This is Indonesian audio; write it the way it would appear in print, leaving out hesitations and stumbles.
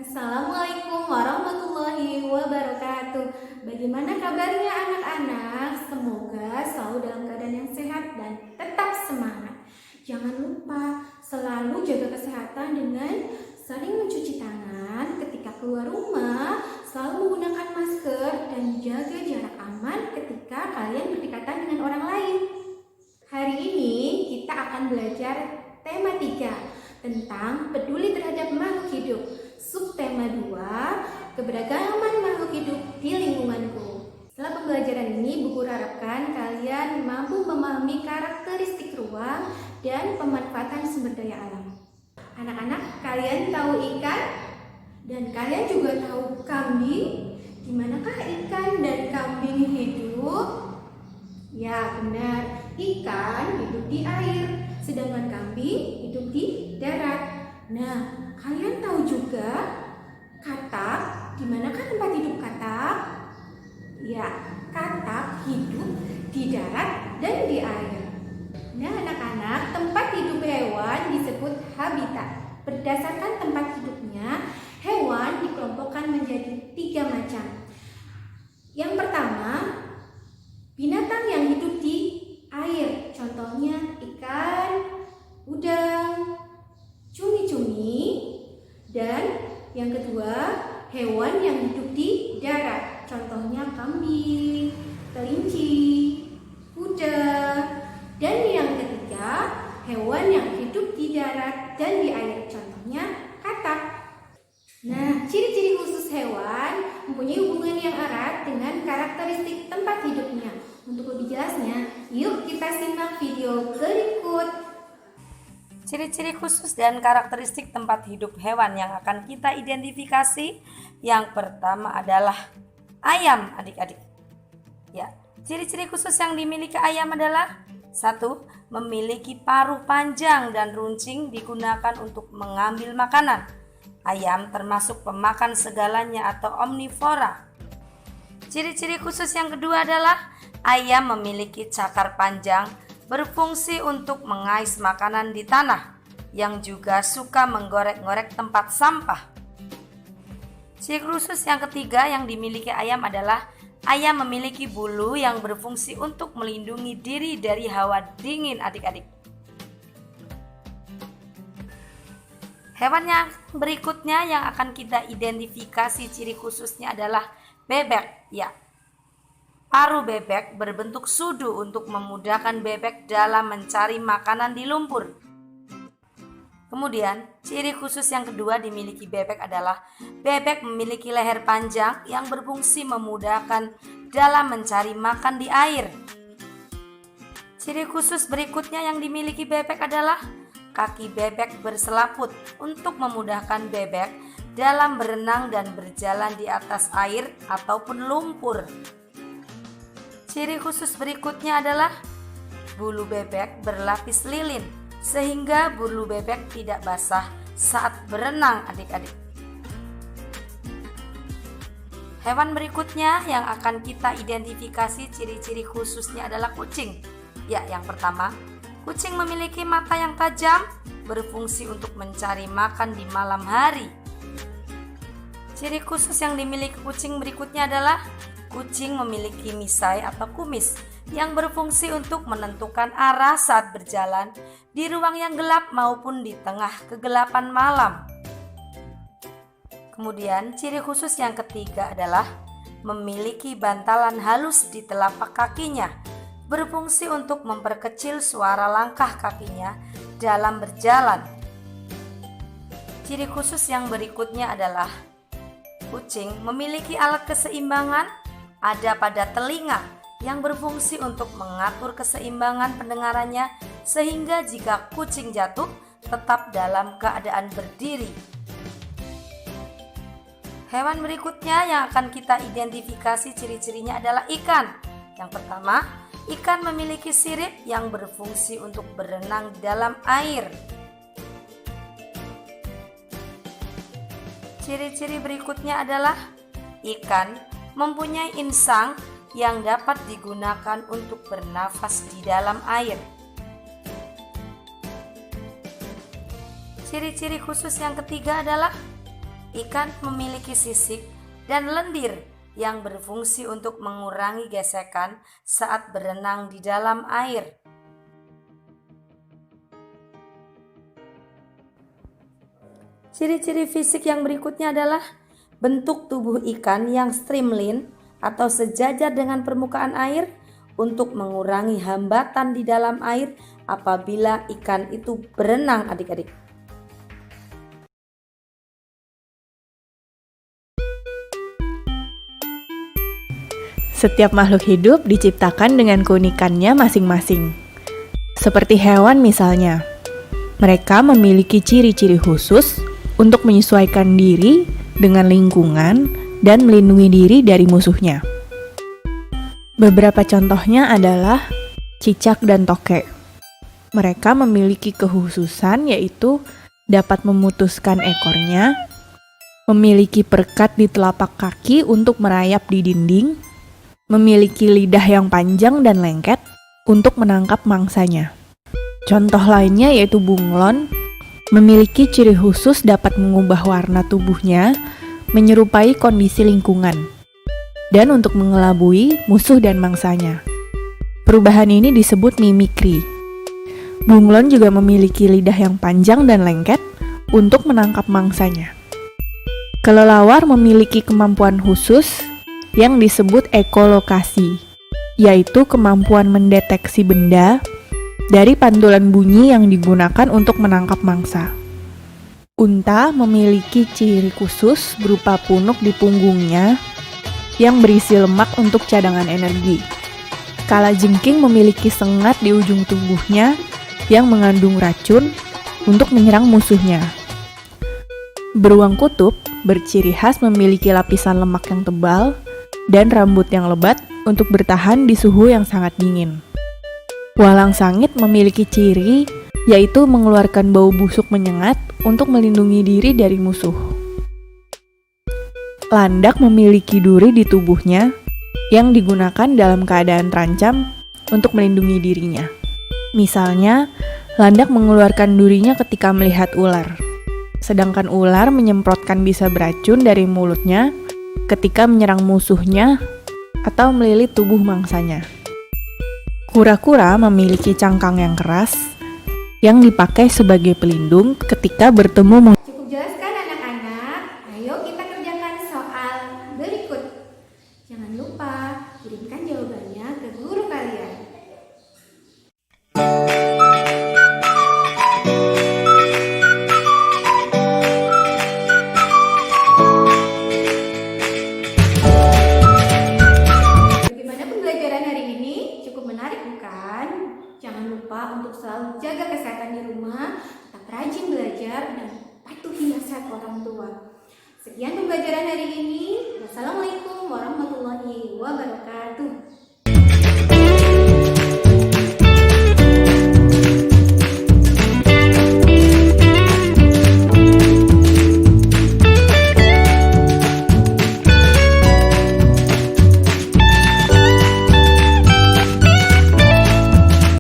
Assalamualaikum warahmatullahi wabarakatuh. Bagaimana kabarnya anak-anak? Semoga selalu dalam keadaan yang sehat dan tetap semangat. Jangan lupa selalu jaga kesehatan dengan sering mencuci tangan ketika keluar rumah, selalu menggunakan masker dan jaga jarak aman ketika kalian berdekatan dengan orang lain. Hari ini kita akan belajar tema 3 tentang peduli terhadap makhluk hidup. Subtema 2, keberagaman makhluk hidup di lingkunganku. Setelah pembelajaran ini, Bu Guru harapkan kalian mampu memahami karakteristik ruang dan pemanfaatan sumber daya alam. Anak-anak, kalian tahu ikan? Dan kalian juga tahu kambing? Dimanakah ikan dan kambing hidup? Ya, benar. Ikan hidup di air, sedangkan kambing hidup di darat. Nah, kalian tahu juga katak, di manakah tempat hidup katak? Ya, katak hidup di darat dan di air. Nah, anak-anak, tempat hidup hewan disebut habitat. Berdasarkan tempat hidupnya, hewan dikelompokkan menjadi 3 macam. Yang pertama, binatang yang hidup di air, contohnya ikan, udang, cumi-cumi. Dan yang kedua, hewan yang hidup di darat, contohnya kambing, kelinci, kuda. Dan yang ketiga, hewan yang hidup di darat dan di air, contohnya katak. Nah, ciri-ciri khusus hewan mempunyai hubungan yang erat dengan karakteristik tempat hidupnya. Untuk lebih jelasnya, yuk kita simak video berikut. Ciri-ciri khusus dan karakteristik tempat hidup hewan yang akan kita identifikasi. Yang pertama adalah ayam, adik-adik. Ya, ciri-ciri khusus yang dimiliki ayam adalah 1. Memiliki paruh panjang dan runcing digunakan untuk mengambil makanan. Ayam termasuk pemakan segalanya atau omnivora. Ciri-ciri khusus yang kedua adalah ayam memiliki cakar panjang, berfungsi untuk mengais makanan di tanah, yang juga suka menggorek-ngorek tempat sampah. Ciri khusus yang ketiga yang dimiliki ayam adalah ayam memiliki bulu yang berfungsi untuk melindungi diri dari hawa dingin, adik-adik. Hewan yang berikutnya yang akan kita identifikasi ciri khususnya adalah bebek. Ya, paruh bebek berbentuk sudu untuk memudahkan bebek dalam mencari makanan di lumpur. Kemudian, ciri khusus yang kedua dimiliki bebek adalah bebek memiliki leher panjang yang berfungsi memudahkan dalam mencari makan di air. Ciri khusus berikutnya yang dimiliki bebek adalah kaki bebek berselaput untuk memudahkan bebek dalam berenang dan berjalan di atas air ataupun lumpur. Ciri khusus berikutnya adalah bulu bebek berlapis lilin sehingga bulu bebek tidak basah saat berenang, adik-adik. Hewan berikutnya yang akan kita identifikasi ciri-ciri khususnya adalah kucing. Ya, yang pertama, kucing memiliki mata yang tajam, berfungsi untuk mencari makan di malam hari. Ciri khusus yang dimiliki kucing berikutnya adalah kucing memiliki misai atau kumis yang berfungsi untuk menentukan arah saat berjalan di ruang yang gelap maupun di tengah kegelapan malam. Kemudian ciri khusus yang ketiga adalah memiliki bantalan halus di telapak kakinya, berfungsi untuk memperkecil suara langkah kakinya dalam berjalan. Ciri khusus yang berikutnya adalah kucing memiliki alat keseimbangan ada pada telinga yang berfungsi untuk mengatur keseimbangan pendengarannya sehingga jika kucing jatuh tetap dalam keadaan berdiri. Hewan berikutnya yang akan kita identifikasi ciri-cirinya adalah ikan. Yang pertama, ikan memiliki sirip yang berfungsi untuk berenang di dalam air. Ciri-ciri berikutnya adalah ikan mempunyai insang yang dapat digunakan untuk bernafas di dalam air. Ciri-ciri khusus yang ketiga adalah Ikan memiliki sisik dan lendir yang berfungsi untuk mengurangi gesekan saat berenang di dalam air. Ciri-ciri fisik yang berikutnya adalah bentuk tubuh ikan yang streamline atau sejajar dengan permukaan air untuk mengurangi hambatan di dalam air apabila ikan itu berenang, adik-adik. Setiap makhluk hidup diciptakan dengan keunikannya masing-masing. Seperti hewan misalnya, mereka memiliki ciri-ciri khusus untuk menyesuaikan diri dengan lingkungan dan melindungi diri dari musuhnya. Beberapa contohnya adalah cicak dan tokek. Mereka memiliki kekhususan yaitu dapat memutuskan ekornya, memiliki perekat di telapak kaki untuk merayap di dinding, memiliki lidah yang panjang dan lengket untuk menangkap mangsanya. Contoh lainnya yaitu bunglon, memiliki ciri khusus dapat mengubah warna tubuhnya menyerupai kondisi lingkungan, dan untuk mengelabui musuh dan mangsanya. Perubahan ini disebut mimikri. Bunglon juga memiliki lidah yang panjang dan lengket untuk menangkap mangsanya. Kelelawar memiliki kemampuan khusus yang disebut ekolokasi, yaitu kemampuan mendeteksi benda dari pantulan bunyi yang digunakan untuk menangkap mangsa. Unta memiliki ciri khusus berupa punuk di punggungnya yang berisi lemak untuk cadangan energi. Kalajengking memiliki sengat di ujung tubuhnya yang mengandung racun untuk menyerang musuhnya. Beruang kutub berciri khas memiliki lapisan lemak yang tebal dan rambut yang lebat untuk bertahan di suhu yang sangat dingin. Walang sangit memiliki ciri yaitu mengeluarkan bau busuk menyengat untuk melindungi diri dari musuh. Landak memiliki duri di tubuhnya yang digunakan dalam keadaan terancam untuk melindungi dirinya. Misalnya, landak mengeluarkan durinya ketika melihat ular, sedangkan ular menyemprotkan bisa beracun dari mulutnya ketika menyerang musuhnya atau melilit tubuh mangsanya. Kura-kura memiliki cangkang yang keras yang dipakai sebagai pelindung ketika bertemu. Cukup jelas kan anak-anak? Ayo kita kerjakan soal berikut. Jangan lupa kirimkan jawabannya ke guru kalian. Bagaimana pembelajaran hari ini? Cukup menarik bukan? Jangan lupa untuk selalu jaga kesehatan di rumah, tetap rajin belajar, dan patuhi nasihat orang tua. Sekian pembelajaran hari ini. Wassalamualaikum warahmatullahi wabarakatuh.